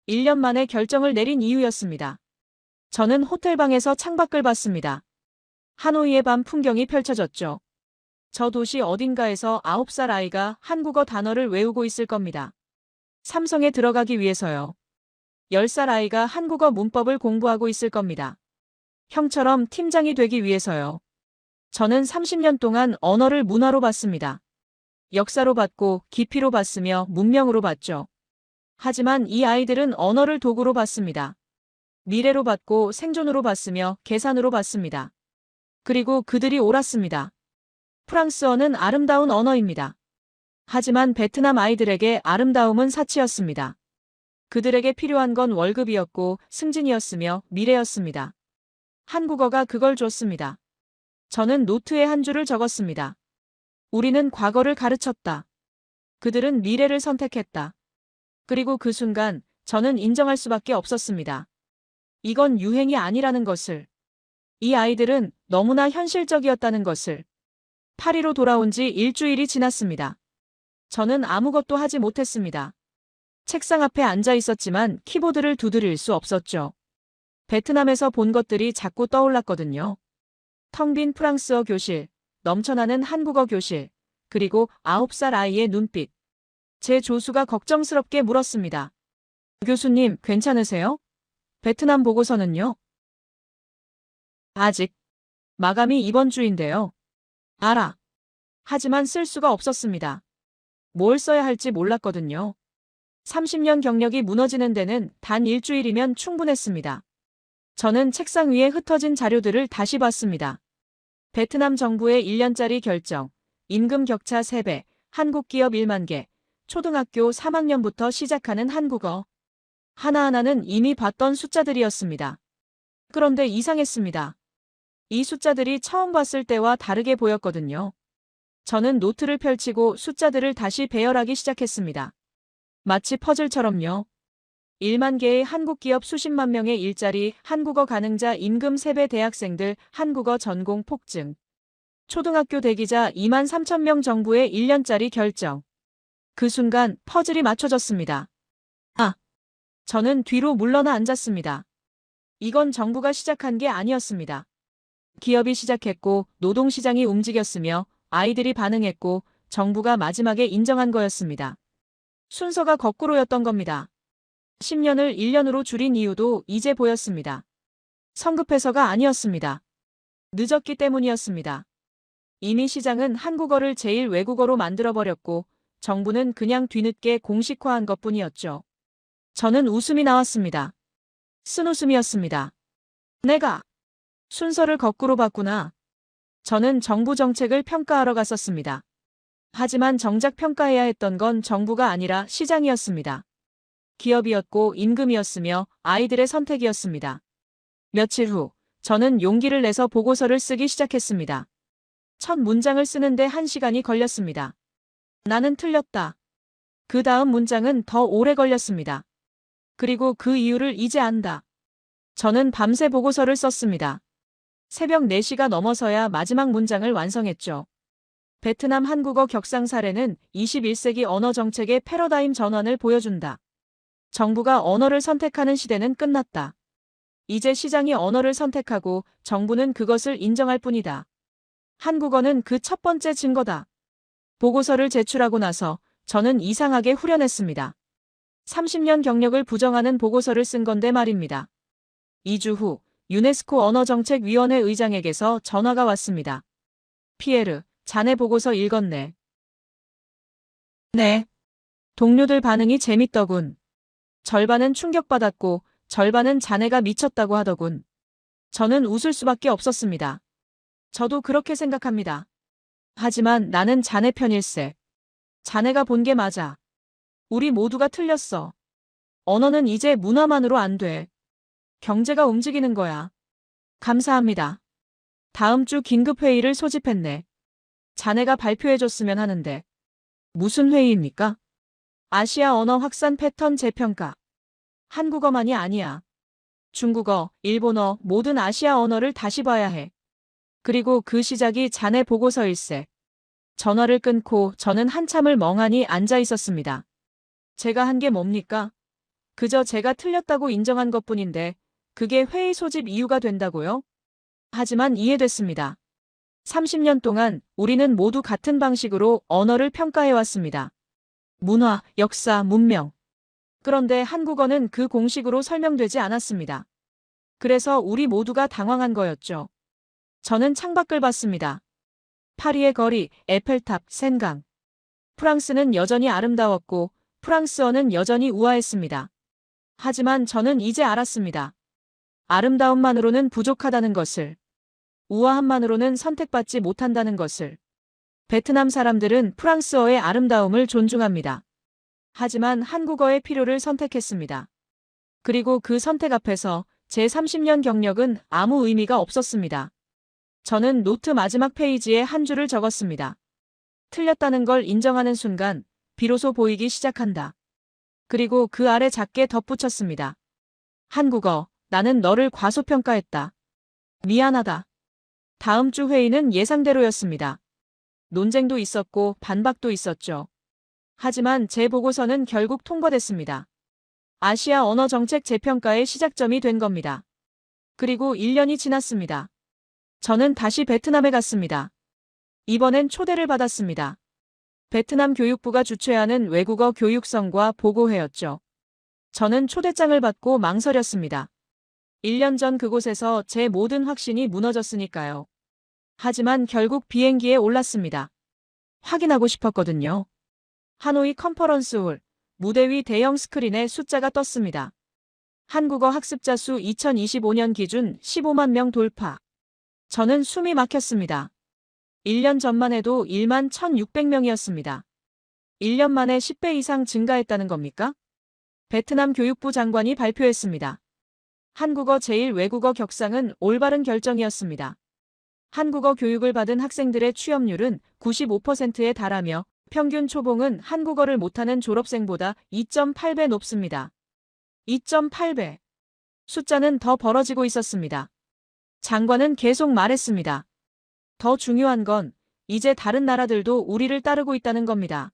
1년 만에 결정을 내린 이유였습니다. 저는 호텔방에서 창밖을 봤습니다. 하노이의 밤 풍경이 펼쳐졌죠. 저 도시 어딘가에서 9살 아이가 한국어 단어를 외우고 있을 겁니다. 삼성에 들어가기 위해서요. 10살 아이가 한국어 문법을 공부하고 있을 겁니다. 형처럼 팀장이 되기 위해서요. 저는 30년 동안 언어를 문화로 봤습니다. 역사로 봤고 깊이로 봤으며 문명으로 봤죠. 하지만 이 아이들은 언어를 도구로 봤습니다. 미래로 봤고 생존으로 봤으며 계산으로 봤습니다. 그리고 그들이 옳았습니다. 프랑스어는 아름다운 언어입니다. 하지만 베트남 아이들에게 아름다움은 사치였습니다. 그들에게 필요한 건 월급이었고 승진이었으며 미래였습니다. 한국어가 그걸 줬습니다. 저는 노트에 한 줄을 적었습니다. 우리는 과거를 가르쳤다. 그들은 미래를 선택했다. 그리고 그 순간 저는 인정할 수밖에 없었습니다. 이건 유행이 아니라는 것을. 이 아이들은 너무나 현실적이었다는 것을. 파리로 돌아온 지 일주일이 지났습니다. 저는 아무것도 하지 못했습니다. 책상 앞에 앉아 있었지만 키보드를 두드릴 수 없었죠. 베트남에서 본 것들이 자꾸 떠올랐거든요. 텅 빈 프랑스어 교실, 넘쳐나는 한국어 교실, 그리고 9살 아이의 눈빛. 제 조수가 걱정스럽게 물었습니다. 교수님, 괜찮으세요? 베트남 보고서는요? 아직. 마감이 이번 주인데요. 알아. 하지만 쓸 수가 없었습니다. 뭘 써야 할지 몰랐거든요. 30년 경력이 무너지는 데는 단 일주일이면 충분했습니다. 저는 책상 위에 흩어진 자료들을 다시 봤습니다. 베트남 정부의 1년짜리 결정, 임금 격차 3배, 한국 기업 1만 개, 초등학교 3학년부터 시작하는 한국어. 하나하나는 이미 봤던 숫자들이었습니다. 그런데 이상했습니다. 이 숫자들이 처음 봤을 때와 다르게 보였거든요. 저는 노트를 펼치고 숫자들을 다시 배열하기 시작했습니다. 마치 퍼즐처럼요. 1만 개의 한국 기업 수십만 명의 일자리, 한국어 가능자 임금 3배 대학생들, 한국어 전공 폭증. 초등학교 대기자 2만 3천 명 정부의 1년짜리 결정. 그 순간 퍼즐이 맞춰졌습니다. 저는 뒤로 물러나 앉았습니다. 이건 정부가 시작한 게 아니었습니다. 기업이 시작했고 노동시장이 움직였으며 아이들이 반응했고 정부가 마지막에 인정한 거였습니다. 순서가 거꾸로였던 겁니다. 10년을 1년으로 줄인 이유도 이제 보였습니다. 성급해서가 아니었습니다. 늦었기 때문이었습니다. 이미 시장은 한국어를 제일 외국어로 만들어버렸고 정부는 그냥 뒤늦게 공식화한 것뿐이었죠. 저는 웃음이 나왔습니다. 쓴웃음이었습니다. 내가 순서를 거꾸로 봤구나. 저는 정부 정책을 평가하러 갔었습니다. 하지만 정작 평가해야 했던 건 정부가 아니라 시장이었습니다. 기업이었고 임금이었으며 아이들의 선택이었습니다. 며칠 후, 저는 용기를 내서 보고서를 쓰기 시작했습니다. 첫 문장을 쓰는데 1시간이 걸렸습니다. 나는 틀렸다. 그 다음 문장은 더 오래 걸렸습니다. 그리고 그 이유를 이제 안다. 저는 밤새 보고서를 썼습니다. 새벽 4시가 넘어서야 마지막 문장을 완성했죠. 베트남 한국어 격상 사례는 21세기 언어 정책의 패러다임 전환을 보여준다. 정부가 언어를 선택하는 시대는 끝났다. 이제 시장이 언어를 선택하고 정부는 그것을 인정할 뿐이다. 한국어는 그 첫 번째 증거다. 보고서를 제출하고 나서 저는 이상하게 후련했습니다. 30년 경력을 부정하는 보고서를 쓴 건데 말입니다. 2주 후 유네스코 언어정책위원회 의장에게서 전화가 왔습니다. 피에르, 자네 보고서 읽었네. 네. 동료들 반응이 재밌더군. 절반은 충격받았고 절반은 자네가 미쳤다고 하더군. 저는 웃을 수밖에 없었습니다. 저도 그렇게 생각합니다. 하지만 나는 자네 편일세. 자네가 본 게 맞아. 우리 모두가 틀렸어. 언어는 이제 문화만으로 안 돼. 경제가 움직이는 거야. 감사합니다. 다음 주 긴급회의를 소집했네. 자네가 발표해줬으면 하는데. 무슨 회의입니까? 아시아 언어 확산 패턴 재평가. 한국어만이 아니야. 중국어, 일본어, 모든 아시아 언어를 다시 봐야 해. 그리고 그 시작이 자네 보고서일세. 전화를 끊고 저는 한참을 멍하니 앉아 있었습니다. 제가 한 게 뭡니까? 그저 제가 틀렸다고 인정한 것뿐인데 그게 회의 소집 이유가 된다고요? 하지만 이해됐습니다. 30년 동안 우리는 모두 같은 방식으로 언어를 평가해왔습니다. 문화, 역사, 문명. 그런데 한국어는 그 공식으로 설명되지 않았습니다. 그래서 우리 모두가 당황한 거였죠. 저는 창밖을 봤습니다. 파리의 거리, 에펠탑, 센강. 프랑스는 여전히 아름다웠고 프랑스어는 여전히 우아했습니다. 하지만 저는 이제 알았습니다. 아름다움만으로는 부족하다는 것을. 우아함만으로는 선택받지 못한다는 것을. 베트남 사람들은 프랑스어의 아름다움을 존중합니다. 하지만 한국어의 필요를 선택했습니다. 그리고 그 선택 앞에서 제 30년 경력은 아무 의미가 없었습니다. 저는 노트 마지막 페이지에 한 줄을 적었습니다. 틀렸다는 걸 인정하는 순간 비로소 보이기 시작한다. 그리고 그 아래 작게 덧붙였습니다. 한국어, 나는 너를 과소평가했다. 미안하다. 다음 주 회의는 예상대로였습니다. 논쟁도 있었고 반박도 있었죠. 하지만 제 보고서는 결국 통과됐습니다. 아시아 언어 정책 재평가의 시작점이 된 겁니다. 그리고 1년이 지났습니다. 저는 다시 베트남에 갔습니다. 이번엔 초대를 받았습니다. 베트남 교육부가 주최하는 외국어 교육성과 보고회였죠. 저는 초대장을 받고 망설였습니다. 1년 전 그곳에서 제 모든 확신이 무너졌으니까요. 하지만 결국 비행기에 올랐습니다. 확인하고 싶었거든요. 하노이 컨퍼런스홀, 무대 위 대형 스크린에 숫자가 떴습니다. 한국어 학습자 수 2025년 기준 15만 명 돌파. 저는 숨이 막혔습니다. 1년 전만 해도 1만 1,600명이었습니다. 1년 만에 10배 이상 증가했다는 겁니까? 베트남 교육부 장관이 발표했습니다. 한국어 제1외국어 격상은 올바른 결정이었습니다. 한국어 교육을 받은 학생들의 취업률은 95%에 달하며 평균 초봉은 한국어를 못하는 졸업생보다 2.8배 높습니다. 2.8배. 숫자는 더 벌어지고 있었습니다. 장관은 계속 말했습니다. 더 중요한 건 이제 다른 나라들도 우리를 따르고 있다는 겁니다.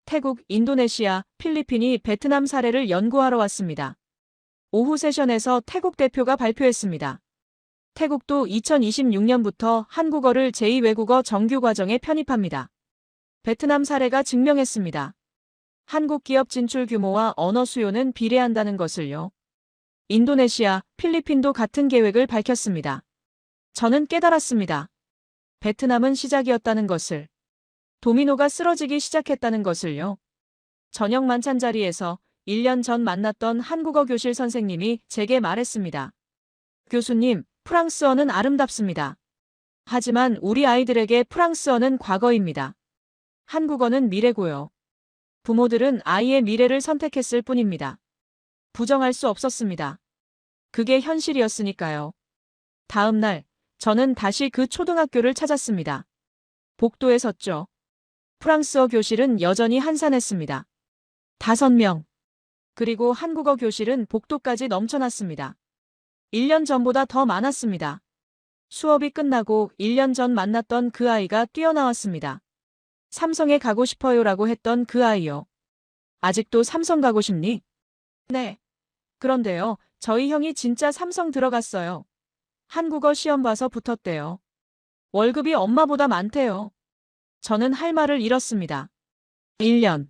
태국, 인도네시아, 필리핀이 베트남 사례를 연구하러 왔습니다. 오후 세션에서 태국 대표가 발표했습니다. 태국도 2026년부터 한국어를 제2외국어 정규 과정에 편입합니다. 베트남 사례가 증명했습니다. 한국 기업 진출 규모와 언어 수요는 비례한다는 것을요. 인도네시아, 필리핀도 같은 계획을 밝혔습니다. 저는 깨달았습니다. 베트남은 시작이었다는 것을. 도미노가 쓰러지기 시작했다는 것을요. 저녁 만찬 자리에서 1년 전 만났던 한국어 교실 선생님이 제게 말했습니다. 교수님, 프랑스어는 아름답습니다. 하지만 우리 아이들에게 프랑스어는 과거입니다. 한국어는 미래고요. 부모들은 아이의 미래를 선택했을 뿐입니다. 부정할 수 없었습니다. 그게 현실이었으니까요. 다음 날, 저는 다시 그 초등학교를 찾았습니다. 복도에 섰죠. 프랑스어 교실은 여전히 한산했습니다. 5명. 그리고 한국어 교실은 복도까지 넘쳐났습니다. 1년 전보다 더 많았습니다. 수업이 끝나고 1년 전 만났던 그 아이가 뛰어나왔습니다. 삼성에 가고 싶어요라고 했던 그 아이요. 아직도 삼성 가고 싶니? 네. 그런데요, 저희 형이 진짜 삼성 들어갔어요. 한국어 시험 봐서 붙었대요. 월급이 엄마보다 많대요. 저는 할 말을 잃었습니다. 1년.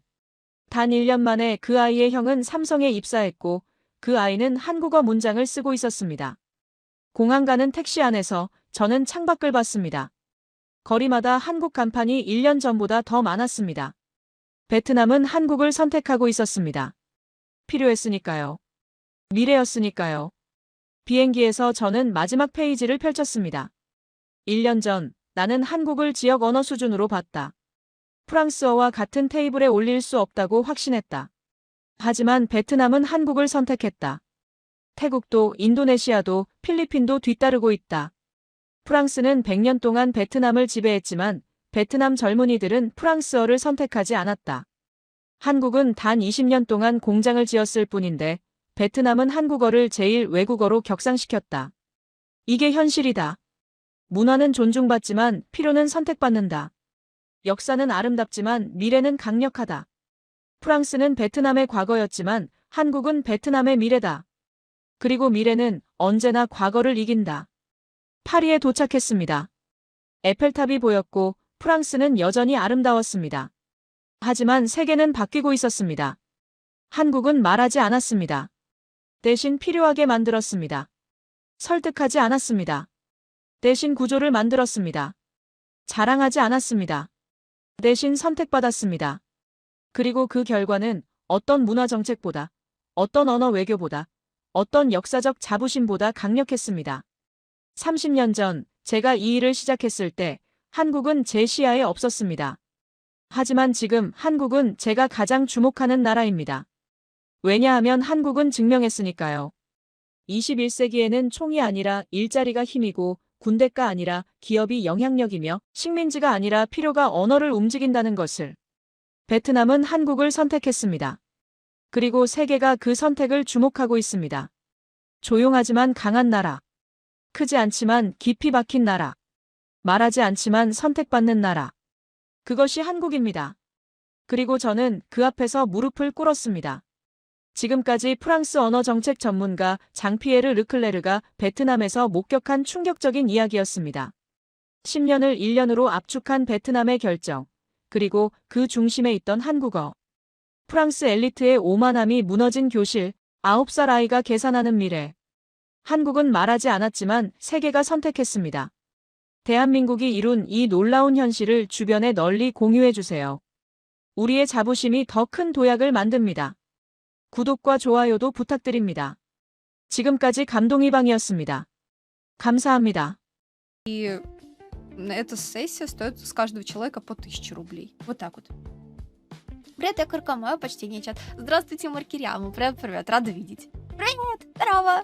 단 1년 만에 그 아이의 형은 삼성에 입사했고 그 아이는 한국어 문장을 쓰고 있었습니다. 공항 가는 택시 안에서 저는 창밖을 봤습니다. 거리마다 한국 간판이 1년 전보다 더 많았습니다. 베트남은 한국을 선택하고 있었습니다. 필요했으니까요. 미래였으니까요. 비행기에서 저는 마지막 페이지를 펼쳤습니다. 1년 전 나는 한국을 지역 언어 수준으로 봤다. 프랑스어와 같은 테이블에 올릴 수 없다고 확신했다. 하지만 베트남은 한국을 선택했다. 태국도 인도네시아도 필리핀도 뒤따르고 있다. 프랑스는 100년 동안 베트남을 지배했지만 베트남 젊은이들은 프랑스어를 선택하지 않았다. 한국은 단 20년 동안 공장을 지었을 뿐인데 베트남은 한국어를 제일 외국어로 격상시켰다. 이게 현실이다. 문화는 존중받지만 필요는 선택받는다. 역사는 아름답지만 미래는 강력하다. 프랑스는 베트남의 과거였지만 한국은 베트남의 미래다. 그리고 미래는 언제나 과거를 이긴다. 파리에 도착했습니다. 에펠탑이 보였고 프랑스는 여전히 아름다웠습니다. 하지만 세계는 바뀌고 있었습니다. 한국은 말하지 않았습니다. 대신 필요하게 만들었습니다. 설득하지 않았습니다. 대신 구조를 만들었습니다. 자랑하지 않았습니다. 대신 선택받았습니다. 그리고 그 결과는 어떤 문화 정책보다, 어떤 언어 외교보다, 어떤 역사적 자부심보다 강력했습니다. 30년 전 제가 이 일을 시작했을 때 한국은 제 시야에 없었습니다. 하지만 지금 한국은 제가 가장 주목하는 나라입니다. 왜냐하면 한국은 증명했으니까요. 21세기에는 총이 아니라 일자리가 힘이고 군대가 아니라 기업이 영향력이며 식민지가 아니라 필요가 언어를 움직인다는 것을. 베트남은 한국을 선택했습니다. 그리고 세계가 그 선택을 주목하고 있습니다. 조용하지만 강한 나라. 크지 않지만 깊이 박힌 나라. 말하지 않지만 선택받는 나라. 그것이 한국입니다. 그리고 저는 그 앞에서 무릎을 꿇었습니다. 지금까지 프랑스 언어 정책 전문가 장피에르 르클레르가 베트남에서 목격한 충격적인 이야기였습니다. 10년을 1년으로 압축한 베트남의 결정, 그리고 그 중심에 있던 한국어. 프랑스 엘리트의 오만함이 무너진 교실, 9살 아이가 계산하는 미래. 한국은 말하지 않았지만 세계가 선택했습니다. 대한민국이 이룬 이 놀라운 현실을 주변에 널리 공유해주세요. 우리의 자부심이 더 큰 도약을 만듭니다. 구독과 좋아요도 부탁드립니다. 지금까지 감동이방이었습니다. 감사합니다. И эта сессия стоит с каждого человека по 1000 рублей. Вот так вот. Привет, я Курка, мое почтение, чат. Здравствуйте, Маркиряму. Привет, рада видеть. Привет, здорово.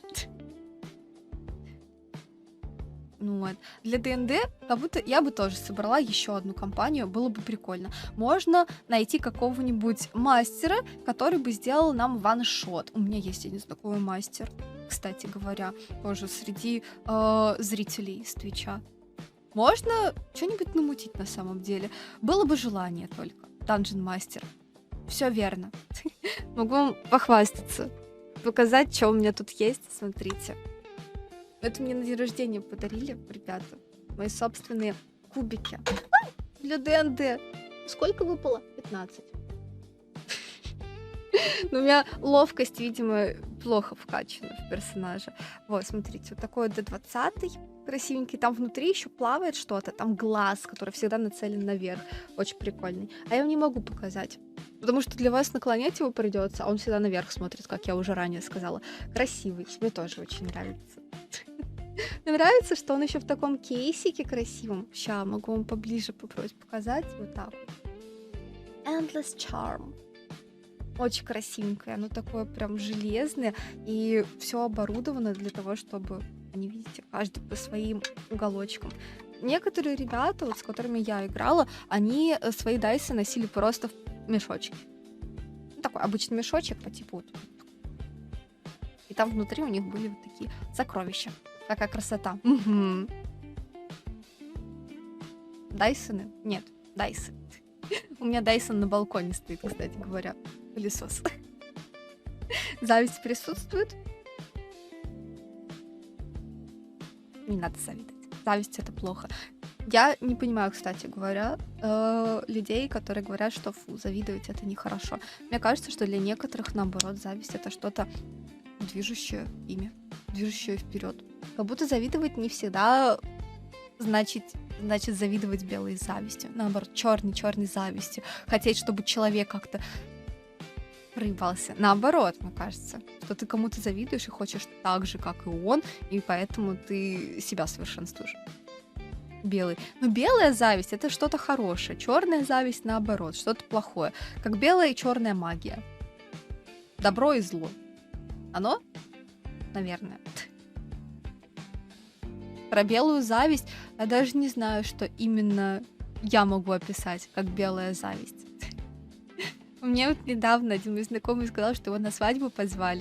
Ну вот. Для ДНД, как будто я бы тоже собрала еще одну компанию, было бы прикольно. Можно найти какого-нибудь мастера, который бы сделал нам ваншот. У меня есть один такой мастер, кстати говоря, тоже среди зрителей с Твича. Можно что-нибудь намутить на самом деле. Было бы желание только. Данжен мастер. Все верно. Могу вам похвастаться. Показать, что у меня тут есть. Смотрите. Это мне на день рождения подарили, ребята. Мои собственные кубики. Для ДНД. Сколько выпало? 15. Но у меня ловкость, видимо, плохо вкачана в персонаже. Вот, смотрите, вот такой D20 красивенький. Там внутри еще плавает что-то. Там глаз, который всегда нацелен наверх. Очень прикольный. А я вам не могу показать. Потому что для вас наклонять его придется, а он всегда наверх смотрит, как я уже ранее сказала. Красивый. Мне тоже очень нравится. Мне нравится, что он еще в таком кейсике красивом. Сейчас могу вам поближе попробовать показать. Вот так. Endless Charm. Очень красивенькое. Оно такое прям железное. И все оборудовано для того, чтобы... Они, видите, каждый по своим уголочкам. Некоторые ребята, вот с которыми я играла, они свои дайсы носили просто в мешочке. Ну, такой обычный мешочек по типу вот. И там внутри у них были вот такие сокровища. Какая красота. Угу. Дайсоны? Нет, дайсы. У меня Дайсон на балконе стоит, кстати говоря. Пылесос. Зависть присутствует? Не надо завидовать. Зависть — это плохо. Я не понимаю, кстати говоря, людей, которые говорят, что фу, завидовать это нехорошо. Мне кажется, что для некоторых, наоборот, зависть это что-то движущее ими, движущее вперед. Как будто завидовать не всегда значит завидовать белой завистью. Наоборот, черной завистью. Хотеть, чтобы человек как-то проебался. Наоборот, мне кажется, что ты кому-то завидуешь и хочешь так же, как и он, и поэтому ты себя совершенствуешь. Белый. Но белая зависть это что-то хорошее. Черная зависть наоборот, что-то плохое. Как белая и черная магия. Добро и зло. Оно? Наверное. Про белую зависть я даже не знаю, что именно я могу описать как белая зависть. Мне вот недавно один мой знакомый сказал, что его на свадьбу позвали.